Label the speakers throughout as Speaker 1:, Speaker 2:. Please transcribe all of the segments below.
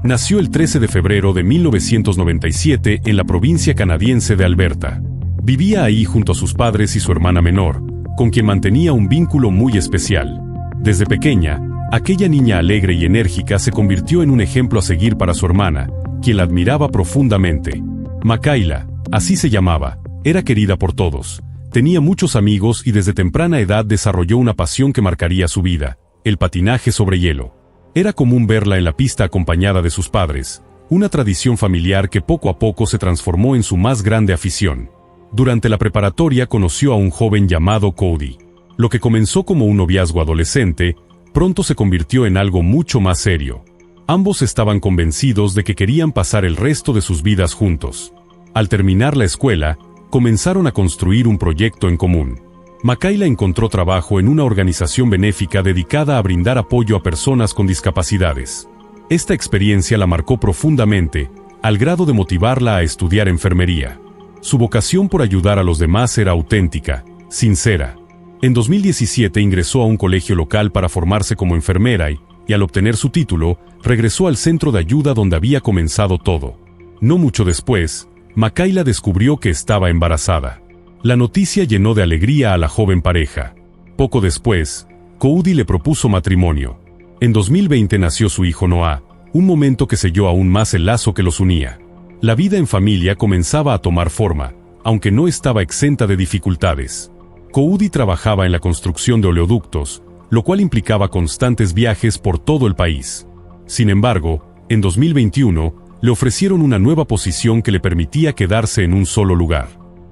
Speaker 1: Nació el 13 de febrero de 1997 en la provincia canadiense de Alberta. Vivía ahí junto a sus padres y su hermana menor, con quien mantenía un vínculo muy especial. Desde pequeña, aquella niña alegre y enérgica se convirtió en un ejemplo a seguir para su hermana, quien la admiraba profundamente. Makayla, así se llamaba, era querida por todos, tenía muchos amigos y desde temprana edad desarrolló una pasión que marcaría su vida: el patinaje sobre hielo. Era común verla en la pista acompañada de sus padres, una tradición familiar que poco a poco se transformó en su más grande afición. Durante la preparatoria conoció a un joven llamado Cody. Lo que comenzó como un noviazgo adolescente, pronto se convirtió en algo mucho más serio. Ambos estaban convencidos de que querían pasar el resto de sus vidas juntos. Al terminar la escuela, comenzaron a construir un proyecto en común. Makayla encontró trabajo en una organización benéfica dedicada a brindar apoyo a personas con discapacidades. Esta experiencia la marcó profundamente, al grado de motivarla a estudiar enfermería. Su vocación por ayudar a los demás era auténtica, sincera. En 2017 ingresó a un colegio local para formarse como enfermera y al obtener su título, regresó al centro de ayuda donde había comenzado todo. No mucho después, Makayla descubrió que estaba embarazada. La noticia llenó de alegría a la joven pareja. Poco después, Cody le propuso matrimonio. En 2020 nació su hijo Noah, un momento que selló aún más el lazo que los unía. La vida en familia comenzaba a tomar forma, aunque no estaba exenta de dificultades. Cody trabajaba en la construcción de oleoductos, lo cual implicaba constantes viajes por todo el país. Sin embargo, en 2021, le ofrecieron una nueva posición que le permitía quedarse en un solo lugar.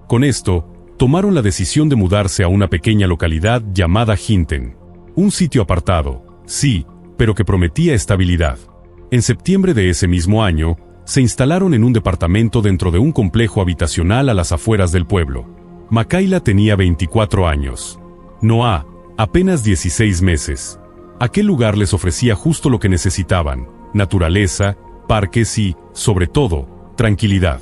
Speaker 1: Con esto, tomaron la decisión de mudarse a una pequeña localidad llamada Hinton. Un sitio apartado, sí, pero que prometía estabilidad. En septiembre de ese mismo año, se instalaron en un departamento dentro de un complejo habitacional a las afueras del pueblo. Makayla tenía 24 años. Noah, apenas 16 meses. Aquel lugar les ofrecía justo lo que necesitaban: naturaleza, parques y, sobre todo, tranquilidad.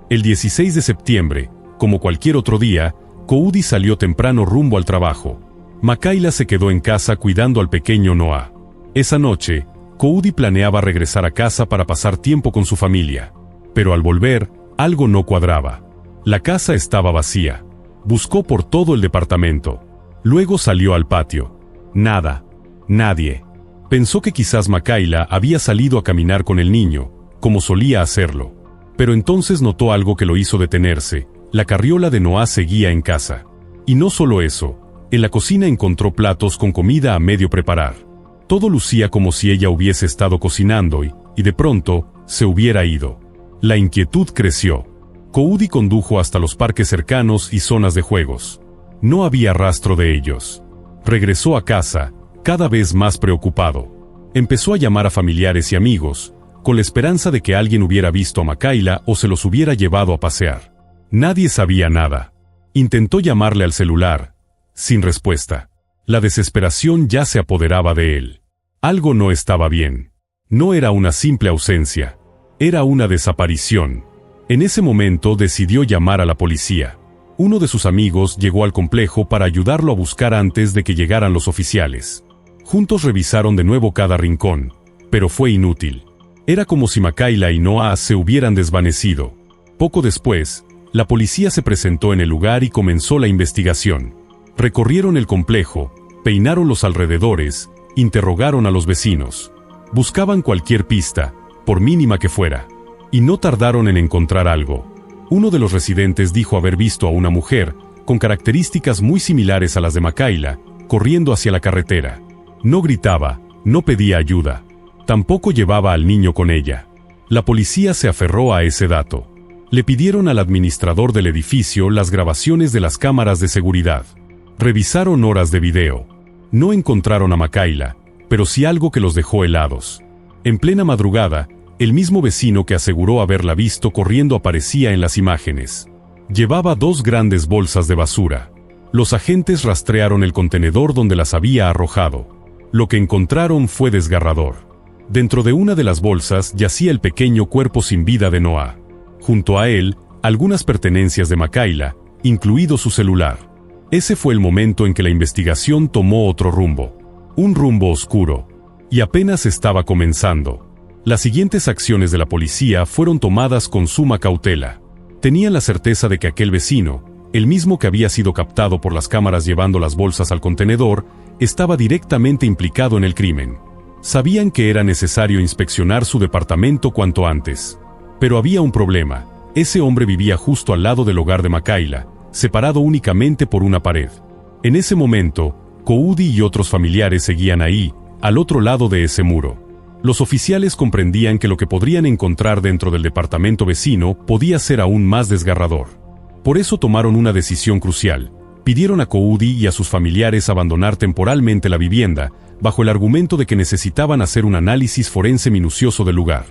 Speaker 1: El 16 de septiembre, como cualquier otro día, Cody salió temprano rumbo al trabajo. Makayla se quedó en casa cuidando al pequeño Noah. Esa noche, Cody planeaba regresar a casa para pasar tiempo con su familia. Pero al volver, algo no cuadraba. La casa estaba vacía. Buscó por todo el departamento. Luego salió al patio. Nada. Nadie. Pensó que quizás Makayla había salido a caminar con el niño, como solía hacerlo. Pero entonces notó algo que lo hizo detenerse: la carriola de Noah seguía en casa. Y no solo eso, en la cocina encontró platos con comida a medio preparar. Todo lucía como si ella hubiese estado cocinando y de pronto, se hubiera ido. La inquietud creció. Cody condujo hasta los parques cercanos y zonas de juegos. No había rastro de ellos. Regresó a casa, cada vez más preocupado. Empezó a llamar a familiares y amigos, con la esperanza de que alguien hubiera visto a Makayla o se los hubiera llevado a pasear. Nadie sabía nada. Intentó llamarle al celular, sin respuesta. La desesperación ya se apoderaba de él. Algo no estaba bien. No era una simple ausencia. Era una desaparición. En ese momento decidió llamar a la policía. Uno de sus amigos llegó al complejo para ayudarlo a buscar antes de que llegaran los oficiales. Juntos revisaron de nuevo cada rincón, pero fue inútil. Era como si Makayla y Noah se hubieran desvanecido. Poco después, la policía se presentó en el lugar y comenzó la investigación. Recorrieron el complejo, peinaron los alrededores, interrogaron a los vecinos. Buscaban cualquier pista, por mínima que fuera. Y no tardaron en encontrar algo. Uno de los residentes dijo haber visto a una mujer, con características muy similares a las de Makayla, corriendo hacia la carretera. No gritaba, no pedía ayuda. Tampoco llevaba al niño con ella. La policía se aferró a ese dato. Le pidieron al administrador del edificio las grabaciones de las cámaras de seguridad. Revisaron horas de video. No encontraron a Makayla, pero sí algo que los dejó helados. En plena madrugada, el mismo vecino que aseguró haberla visto corriendo aparecía en las imágenes. Llevaba 2 grandes bolsas de basura. Los agentes rastrearon el contenedor donde las había arrojado. Lo que encontraron fue desgarrador. Dentro de una de las bolsas yacía el pequeño cuerpo sin vida de Noah. Junto a él, algunas pertenencias de Makayla, incluido su celular. Ese fue el momento en que la investigación tomó otro rumbo. Un rumbo oscuro. Y apenas estaba comenzando. Las siguientes acciones de la policía fueron tomadas con suma cautela. Tenían la certeza de que aquel vecino, el mismo que había sido captado por las cámaras llevando las bolsas al contenedor, estaba directamente implicado en el crimen. Sabían que era necesario inspeccionar su departamento cuanto antes. Pero había un problema. Ese hombre vivía justo al lado del hogar de Makayla, separado únicamente por una pared. En ese momento, Coudi y otros familiares seguían ahí, al otro lado de ese muro. Los oficiales comprendían que lo que podrían encontrar dentro del departamento vecino podía ser aún más desgarrador. Por eso tomaron una decisión crucial. Pidieron a Coudi y a sus familiares abandonar temporalmente la vivienda, bajo el argumento de que necesitaban hacer un análisis forense minucioso del lugar.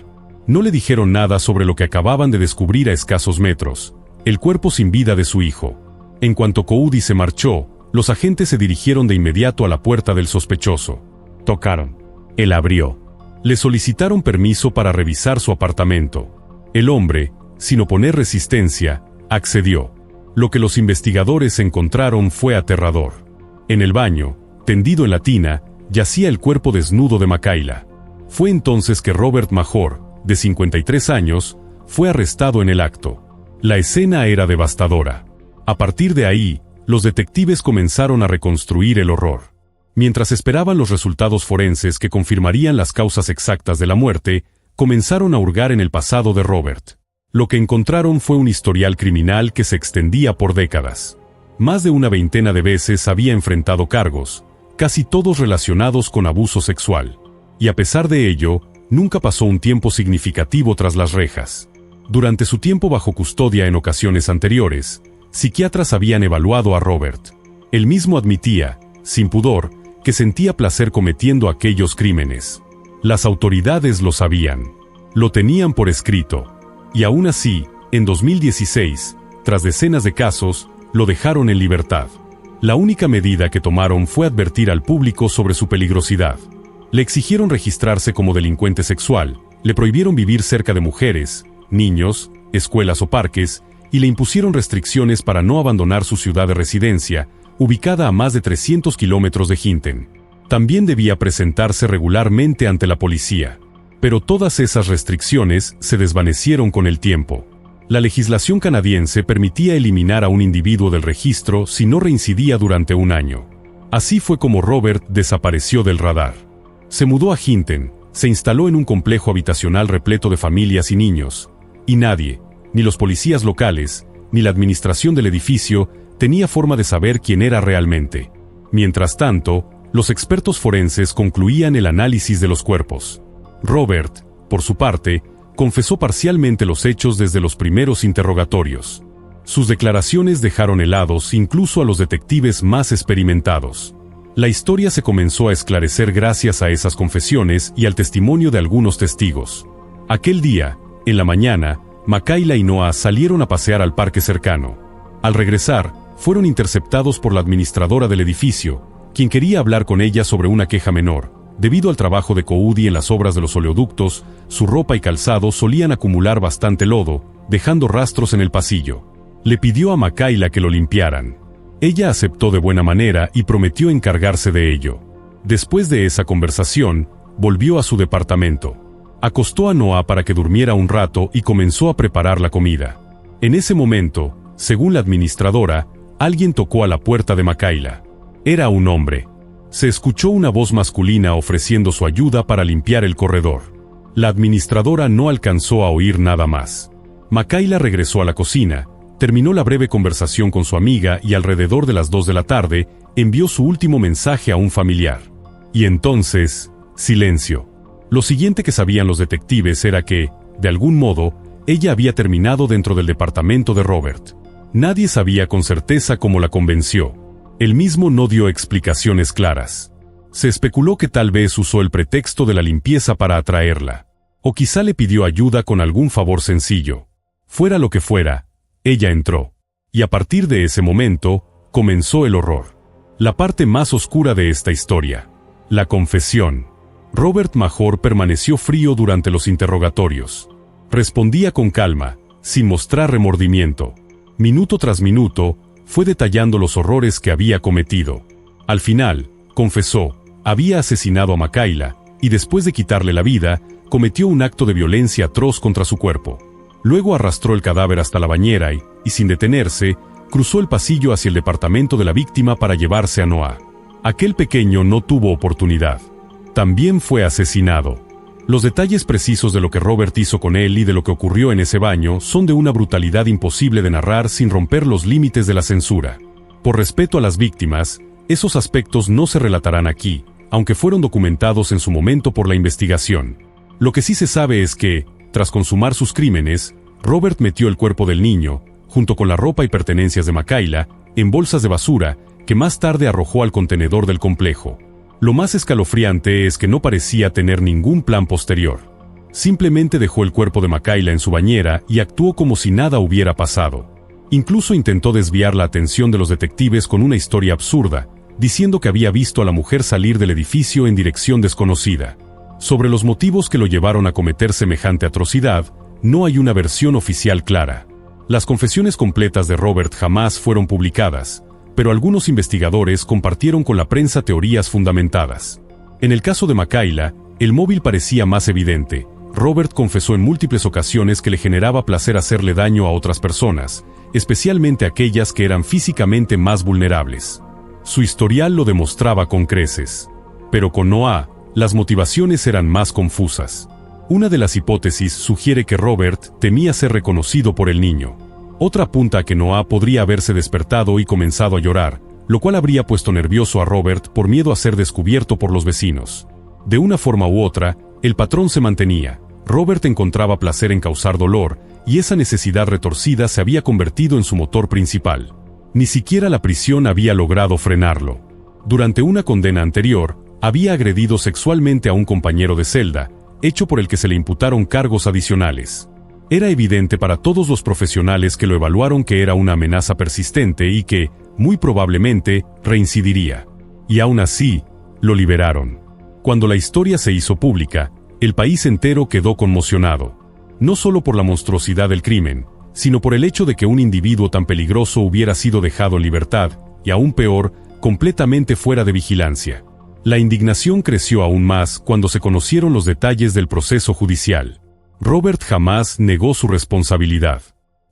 Speaker 1: No le dijeron nada sobre lo que acababan de descubrir a escasos metros: el cuerpo sin vida de su hijo. En cuanto Coudi se marchó, los agentes se dirigieron de inmediato a la puerta del sospechoso. Tocaron. Él abrió. Le solicitaron permiso para revisar su apartamento. El hombre, sin oponer resistencia, accedió. Lo que los investigadores encontraron fue aterrador. En el baño, tendido en la tina, yacía el cuerpo desnudo de Makayla. Fue entonces que Robert Major, de 53 años, fue arrestado en el acto. La escena era devastadora. A partir de ahí, los detectives comenzaron a reconstruir el horror. Mientras esperaban los resultados forenses que confirmarían las causas exactas de la muerte, comenzaron a hurgar en el pasado de Robert. Lo que encontraron fue un historial criminal que se extendía por décadas. Más de una veintena de veces había enfrentado cargos, casi todos relacionados con abuso sexual. Y a pesar de ello, nunca pasó un tiempo significativo tras las rejas. Durante su tiempo bajo custodia en ocasiones anteriores, psiquiatras habían evaluado a Robert. Él mismo admitía, sin pudor, que sentía placer cometiendo aquellos crímenes. Las autoridades lo sabían. Lo tenían por escrito. Y aún así, en 2016, tras decenas de casos, lo dejaron en libertad. La única medida que tomaron fue advertir al público sobre su peligrosidad. Le exigieron registrarse como delincuente sexual, le prohibieron vivir cerca de mujeres, niños, escuelas o parques, y le impusieron restricciones para no abandonar su ciudad de residencia, ubicada a más de 300 kilómetros de Hinton. También debía presentarse regularmente ante la policía. Pero todas esas restricciones se desvanecieron con el tiempo. La legislación canadiense permitía eliminar a un individuo del registro si no reincidía durante un año. Así fue como Robert desapareció del radar. Se mudó a Hinton, se instaló en un complejo habitacional repleto de familias y niños, y nadie, ni los policías locales, ni la administración del edificio, tenía forma de saber quién era realmente. Mientras tanto, los expertos forenses concluían el análisis de los cuerpos. Robert, por su parte, confesó parcialmente los hechos desde los primeros interrogatorios. Sus declaraciones dejaron helados incluso a los detectives más experimentados. La historia se comenzó a esclarecer gracias a esas confesiones y al testimonio de algunos testigos. Aquel día, en la mañana, Makayla y Noah salieron a pasear al parque cercano. Al regresar, fueron interceptados por la administradora del edificio, quien quería hablar con ella sobre una queja menor. Debido al trabajo de Coudi en las obras de los oleoductos, su ropa y calzado solían acumular bastante lodo, dejando rastros en el pasillo. Le pidió a Makayla que lo limpiaran. Ella aceptó de buena manera y prometió encargarse de ello. Después de esa conversación, volvió a su departamento. Acostó a Noah para que durmiera un rato y comenzó a preparar la comida. En ese momento, según la administradora, alguien tocó a la puerta de Makayla. Era un hombre. Se escuchó una voz masculina ofreciendo su ayuda para limpiar el corredor. La administradora no alcanzó a oír nada más. Makayla regresó a la cocina, terminó la breve conversación con su amiga y alrededor de las 2 de la tarde, envió su último mensaje a un familiar. Y entonces, silencio. Lo siguiente que sabían los detectives era que, de algún modo, ella había terminado dentro del departamento de Robert. Nadie sabía con certeza cómo la convenció. Él mismo no dio explicaciones claras. Se especuló que tal vez usó el pretexto de la limpieza para atraerla. O quizá le pidió ayuda con algún favor sencillo. Fuera lo que fuera, ella entró. Y a partir de ese momento, comenzó el horror. La parte más oscura de esta historia. La confesión. Robert Major permaneció frío durante los interrogatorios. Respondía con calma, sin mostrar remordimiento. Minuto tras minuto, fue detallando los horrores que había cometido. Al final, confesó, había asesinado a Makayla, y después de quitarle la vida, cometió un acto de violencia atroz contra su cuerpo. Luego arrastró el cadáver hasta la bañera y sin detenerse, cruzó el pasillo hacia el departamento de la víctima para llevarse a Noah. Aquel pequeño no tuvo oportunidad. También fue asesinado. Los detalles precisos de lo que Robert hizo con él y de lo que ocurrió en ese baño son de una brutalidad imposible de narrar sin romper los límites de la censura. Por respeto a las víctimas, esos aspectos no se relatarán aquí, aunque fueron documentados en su momento por la investigación. Lo que sí se sabe es que, tras consumar sus crímenes, Robert metió el cuerpo del niño, junto con la ropa y pertenencias de Makayla, en bolsas de basura, que más tarde arrojó al contenedor del complejo. Lo más escalofriante es que no parecía tener ningún plan posterior. Simplemente dejó el cuerpo de Makayla en su bañera y actuó como si nada hubiera pasado. Incluso intentó desviar la atención de los detectives con una historia absurda, diciendo que había visto a la mujer salir del edificio en dirección desconocida. Sobre los motivos que lo llevaron a cometer semejante atrocidad, no hay una versión oficial clara. Las confesiones completas de Robert jamás fueron publicadas, pero algunos investigadores compartieron con la prensa teorías fundamentadas. En el caso de Makayla, el móvil parecía más evidente. Robert confesó en múltiples ocasiones que le generaba placer hacerle daño a otras personas, especialmente aquellas que eran físicamente más vulnerables. Su historial lo demostraba con creces. Pero con Noah, las motivaciones eran más confusas. Una de las hipótesis sugiere que Robert temía ser reconocido por el niño. Otra apunta a que Noah podría haberse despertado y comenzado a llorar, lo cual habría puesto nervioso a Robert por miedo a ser descubierto por los vecinos. De una forma u otra, el patrón se mantenía. Robert encontraba placer en causar dolor, y esa necesidad retorcida se había convertido en su motor principal. Ni siquiera la prisión había logrado frenarlo. Durante una condena anterior, había agredido sexualmente a un compañero de celda, hecho por el que se le imputaron cargos adicionales. Era evidente para todos los profesionales que lo evaluaron que era una amenaza persistente y que, muy probablemente, reincidiría. Y aún así, lo liberaron. Cuando la historia se hizo pública, el país entero quedó conmocionado. No solo por la monstruosidad del crimen, sino por el hecho de que un individuo tan peligroso hubiera sido dejado en libertad, y aún peor, completamente fuera de vigilancia. La indignación creció aún más cuando se conocieron los detalles del proceso judicial. Robert jamás negó su responsabilidad.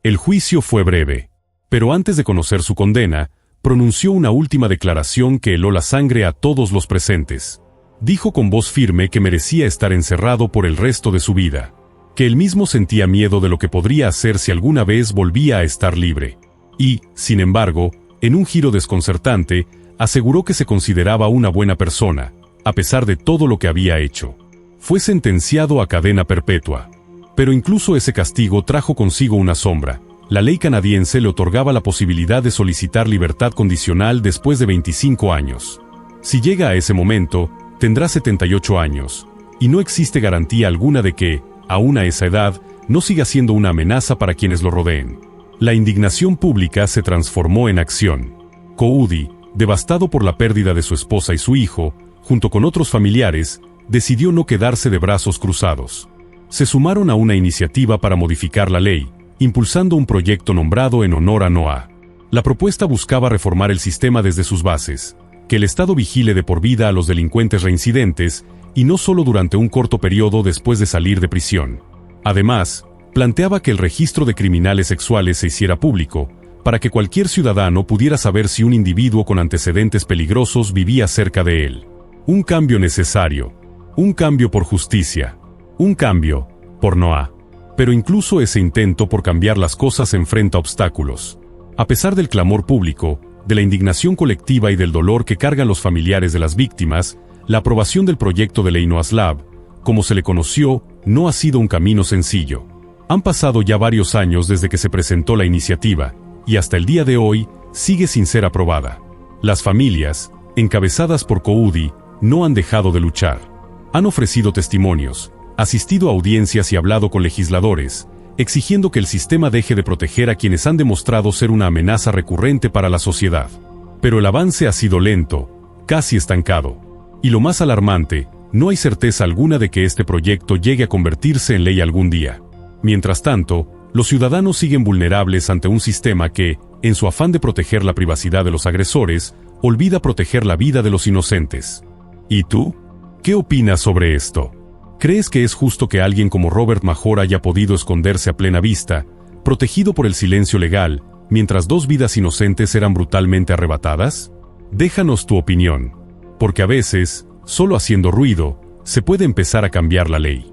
Speaker 1: El juicio fue breve, pero antes de conocer su condena, pronunció una última declaración que heló la sangre a todos los presentes. Dijo con voz firme que merecía estar encerrado por el resto de su vida, que él mismo sentía miedo de lo que podría hacer si alguna vez volvía a estar libre. Y, sin embargo, en un giro desconcertante, aseguró que se consideraba una buena persona, a pesar de todo lo que había hecho. Fue sentenciado a cadena perpetua. Pero incluso ese castigo trajo consigo una sombra. La ley canadiense le otorgaba la posibilidad de solicitar libertad condicional después de 25 años. Si llega a ese momento, tendrá 78 años, y no existe garantía alguna de que, aún a esa edad, no siga siendo una amenaza para quienes lo rodeen. La indignación pública se transformó en acción. Coudi, devastado por la pérdida de su esposa y su hijo, junto con otros familiares, decidió no quedarse de brazos cruzados. Se sumaron a una iniciativa para modificar la ley, impulsando un proyecto nombrado en honor a Noah. La propuesta buscaba reformar el sistema desde sus bases, que el Estado vigile de por vida a los delincuentes reincidentes, y no solo durante un corto periodo después de salir de prisión. Además, planteaba que el registro de criminales sexuales se hiciera público, para que cualquier ciudadano pudiera saber si un individuo con antecedentes peligrosos vivía cerca de él. Un cambio necesario. Un cambio por justicia. Un cambio por Noah. Pero incluso ese intento por cambiar las cosas enfrenta obstáculos. A pesar del clamor público, de la indignación colectiva y del dolor que cargan los familiares de las víctimas, la aprobación del proyecto de ley Noah Slab, como se le conoció, no ha sido un camino sencillo. Han pasado ya varios años desde que se presentó la iniciativa, y hasta el día de hoy, sigue sin ser aprobada. Las familias, encabezadas por Coudi, no han dejado de luchar. Han ofrecido testimonios, asistido a audiencias y hablado con legisladores, exigiendo que el sistema deje de proteger a quienes han demostrado ser una amenaza recurrente para la sociedad. Pero el avance ha sido lento, casi estancado. Y lo más alarmante, no hay certeza alguna de que este proyecto llegue a convertirse en ley algún día. Mientras tanto, los ciudadanos siguen vulnerables ante un sistema que, en su afán de proteger la privacidad de los agresores, olvida proteger la vida de los inocentes. ¿Y tú? ¿Qué opinas sobre esto? ¿Crees que es justo que alguien como Robert Major haya podido esconderse a plena vista, protegido por el silencio legal, mientras dos vidas inocentes eran brutalmente arrebatadas? Déjanos tu opinión, porque a veces, solo haciendo ruido, se puede empezar a cambiar la ley.